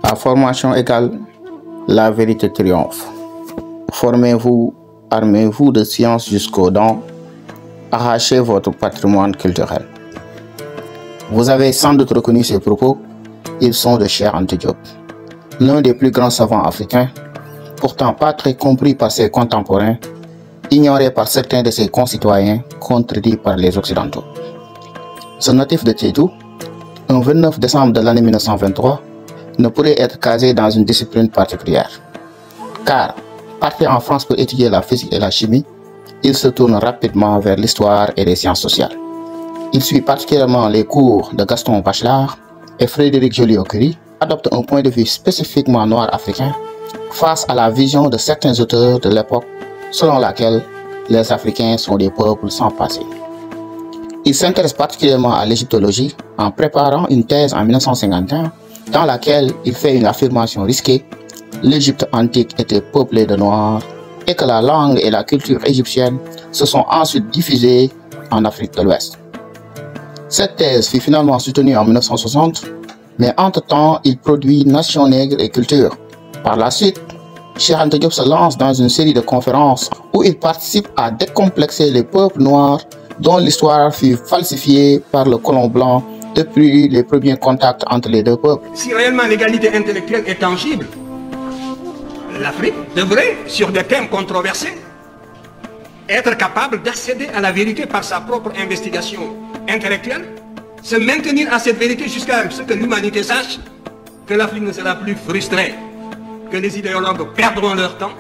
À formation égale, la vérité triomphe. Formez-vous, armez-vous de science jusqu'aux dents, arrachez votre patrimoine culturel. Vous avez sans doute reconnu ces propos, ils sont de Cheikh Anta Diop, l'un des plus grands savants africains, pourtant pas très compris par ses contemporains, ignoré par certains de ses concitoyens, contredit par les Occidentaux. Ce natif de Sédhiou, un 29 décembre de l'année 1923, ne pourrait être casé dans une discipline particulière. Car, parti en France pour étudier la physique et la chimie, il se tourne rapidement vers l'histoire et les sciences sociales. Il suit particulièrement les cours de Gaston Bachelard et Frédéric Joliot-Curie, adopte un point de vue spécifiquement noir africain face à la vision de certains auteurs de l'époque selon laquelle les Africains sont des peuples sans passé. Il s'intéresse particulièrement à l'égyptologie en préparant une thèse en 1951 dans laquelle il fait une affirmation risquée: l'Égypte antique était peuplée de Noirs et que la langue et la culture égyptienne se sont ensuite diffusées en Afrique de l'Ouest. Cette thèse fut finalement soutenue en 1960, mais entre-temps, il produit Nation nègre et culture. Par la suite, Cheikh Anta Diop se lance dans une série de conférences où il participe à décomplexer les peuples noirs dont l'histoire fut falsifiée par le colon blanc depuis les premiers contacts entre les deux peuples. Si réellement l'égalité intellectuelle est tangible, l'Afrique devrait, sur des thèmes controversés, être capable d'accéder à la vérité par sa propre investigation intellectuelle, se maintenir à cette vérité jusqu'à ce que l'humanité sache que l'Afrique ne sera plus frustrée, que les idéologues perdront leur temps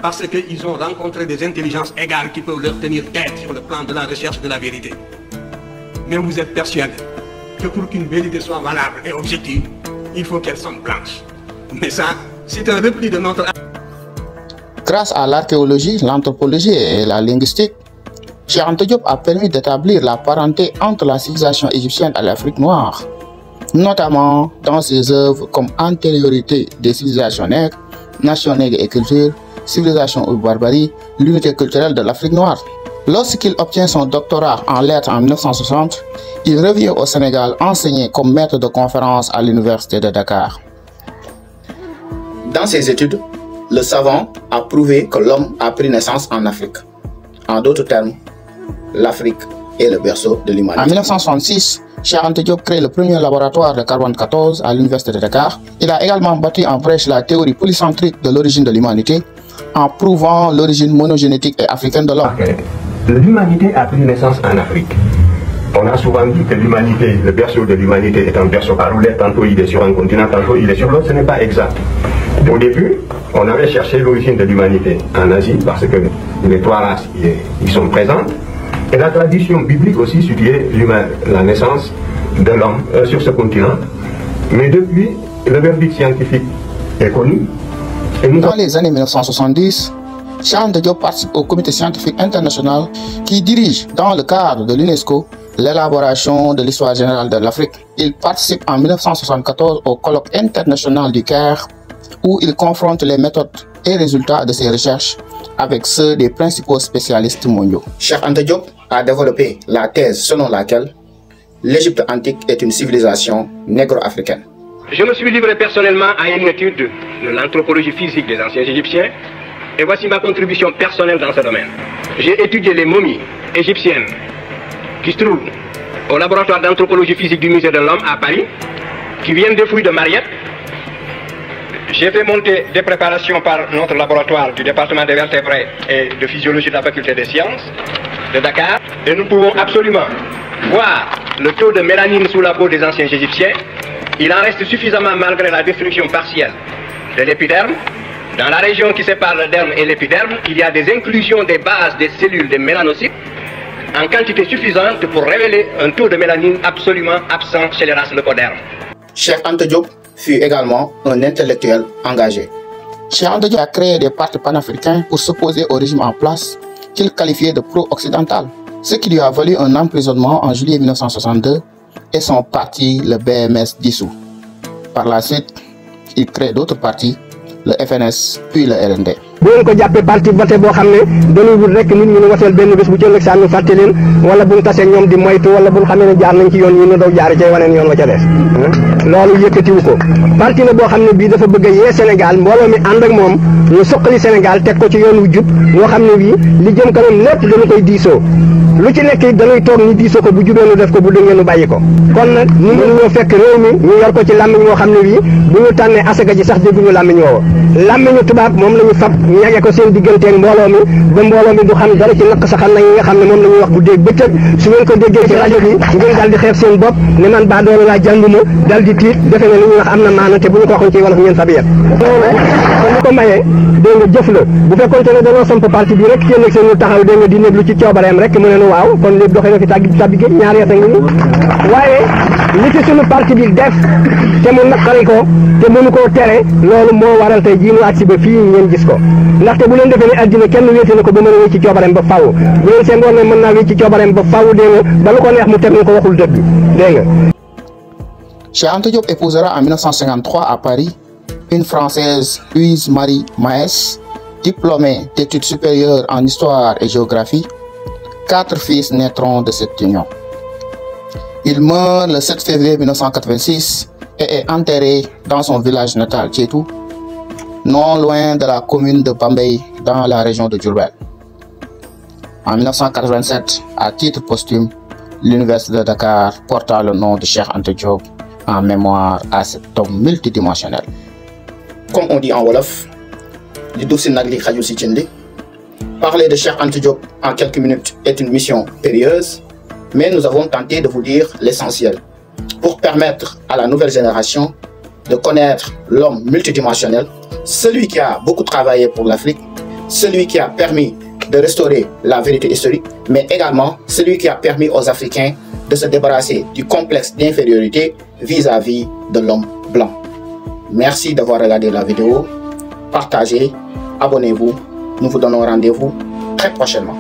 parce qu'ils ont rencontré des intelligences égales qui peuvent leur tenir tête sur le plan de la recherche de la vérité. Mais vous êtes persuadés que pour qu'une vérité soit valable et objective, il faut qu'elle sonne blanche. Mais ça, c'est un repli de notre... Grâce à l'archéologie, l'anthropologie et la linguistique, Cheikh Anta Diop a permis d'établir la parenté entre la civilisation égyptienne et l'Afrique noire, notamment dans ses œuvres comme Antériorité des civilisations nègres, Nation nègre et culture, Civilisation ou barbarie, l'unité culturelle de l'Afrique noire. Lorsqu'il obtient son doctorat en lettres en 1960, il revient au Sénégal enseigner comme maître de conférence à l'université de Dakar. Dans ses études, le savant a prouvé que l'homme a pris naissance en Afrique. En d'autres termes, l'Afrique est le berceau de l'humanité. En 1966, Cheikh Anta Diop crée le premier laboratoire de carbone 14 à l'université de Dakar. Il a également battu en brèche la théorie polycentrique de l'origine de l'humanité en prouvant l'origine monogénétique et africaine de l'homme. L'humanité a pris naissance en Afrique. On a souvent dit que l'humanité, le berceau de l'humanité est un berceau à roulettes, tantôt il est sur un continent, tantôt il est sur l'autre, ce n'est pas exact. Au début, on avait cherché l'origine de l'humanité en Asie parce que les trois races y sont présentes. Et la tradition biblique aussi situait la naissance de l'homme sur ce continent. Mais depuis, le verdict scientifique est connu. Dans les années 1970, Cheikh Anta Diop participe au comité scientifique international qui dirige, dans le cadre de l'UNESCO, l'élaboration de l'histoire générale de l'Afrique. Il participe en 1974 au colloque international du Caire, où il confronte les méthodes et résultats de ses recherches avec ceux des principaux spécialistes mondiaux. Cheikh Anta Diop a développé la thèse selon laquelle l'Égypte antique est une civilisation négro-africaine. Je me suis livré personnellement à une étude de l'anthropologie physique des anciens Égyptiens et voici ma contribution personnelle dans ce domaine. J'ai étudié les momies égyptiennes qui se trouvent au laboratoire d'anthropologie physique du musée de l'Homme à Paris, qui viennent des fouilles de Mariette. J'ai fait monter des préparations par notre laboratoire du département des vertébrés et de physiologie de la faculté des sciences de Dakar. Et nous pouvons absolument voir le taux de mélanine sous la peau des anciens Égyptiens. Il en reste suffisamment malgré la destruction partielle de l'épiderme. Dans la région qui sépare le derme et l'épiderme, il y a des inclusions des bases des cellules des mélanocytes en quantité suffisante pour révéler un taux de mélanine absolument absent chez les races leucodermes. Cheikh Anta Diop fut également un intellectuel engagé. Cheikh Anta Diop a créé des partis panafricains pour s'opposer au régime en place qu'il qualifiait de pro-occidental, ce qui lui a valu un emprisonnement en juillet 1962 et son parti, le BMS, dissous. Par la suite, il crée d'autres partis, le FNS puis le RND. bu ngeen ko jàppee parti voté boo xam ne dañuy wut rek nit ñi ñu wateel benn bés bu ci ëllëg saa ñu fàtte leen wala buñ tasee ñoom di moytu wala buñ xamee ne jaar nañ ci yoon yi ñu daw jaar ci waneen yoon wa ca des loolu yëkkatiwu ko parti la boo xam ne bii dafa bëgg a yee Sénégal mbooloo mi ànd ak moom ñu suqali Sénégal teg ko ci yoon wu jub moo xam ne bii li jëm kanam lépp dañu koy diisoo lu ci nekk dañuy toog ñu diisoo ko bu jubee nu def ko bu dëngee nu bàyyi ko kon nag ñu mënuñoo fekk réew mi ñu yor ko ci làmmiñ woo xam ne bii bu ñu tànnee asaka ji sax dégguñu làmmiñ woowa làmmiñu tubaab moom la ñu fab ñage ko seen digganteeg mbooloo mi ba mbooloo mi du xam dara ci naq saxal na yi nga xam ne moom la ñuy wax bu dégg bëccëg su ngeen ko déggee ci rajo bi ngeen daal di xeeb seen bopp ne man baa doolu laa jànguma dal di tiit defe ne li ñuy wax am na maana te bu ñu ko waxoon ci wolof ngeen fab yet kon ñu ko mayee dégg nga jëf la bu fekkoonte ne dañoo samp parti bi rek kenn ak seen ñu taxaw dégg nga di néglu ci coobareem rek mu ne nu waaw kon lépp doxee na fi tàbbi géej ñaari yet a ngi nii waaye li ci suñu parti bi def te mu naqari ko te mënu koo tere loolu moo waral tey jii ñu agsi ba fii ngeen gis ko ndaxte bu leen defee ne addina kenn wéete na ko ba mën a wéy ci coobareem ba faaw bu leen seen woon ne mën naa wéy ci coobareem ba faaw dégg nga ba lu ko neex mu teg ñu ko waxul dëgg dégg nga. Cheikh Anta Diop épousera en 1953 à Paris une Française, Louise Marie Maes, diplômée d'études supérieures en histoire et géographie. 4 fils naîtront de cette union. Il meurt le 7 février 1986 et est enterré dans son village natal, Tietou, non loin de la commune de Bambey, dans la région de Diourbel. En 1987, à titre posthume, l'Université de Dakar porta le nom de Cheikh Anta Diop en mémoire à cet homme multidimensionnel. Comme on dit en Wolof, parler de Cheikh Anta Diop en quelques minutes est une mission périlleuse, mais nous avons tenté de vous dire l'essentiel pour permettre à la nouvelle génération de connaître l'homme multidimensionnel, celui qui a beaucoup travaillé pour l'Afrique, celui qui a permis de restaurer la vérité historique, mais également celui qui a permis aux Africains de se débarrasser du complexe d'infériorité vis-à-vis de l'homme blanc. Merci d'avoir regardé la vidéo, partagez, abonnez-vous, nous vous donnons rendez-vous très prochainement.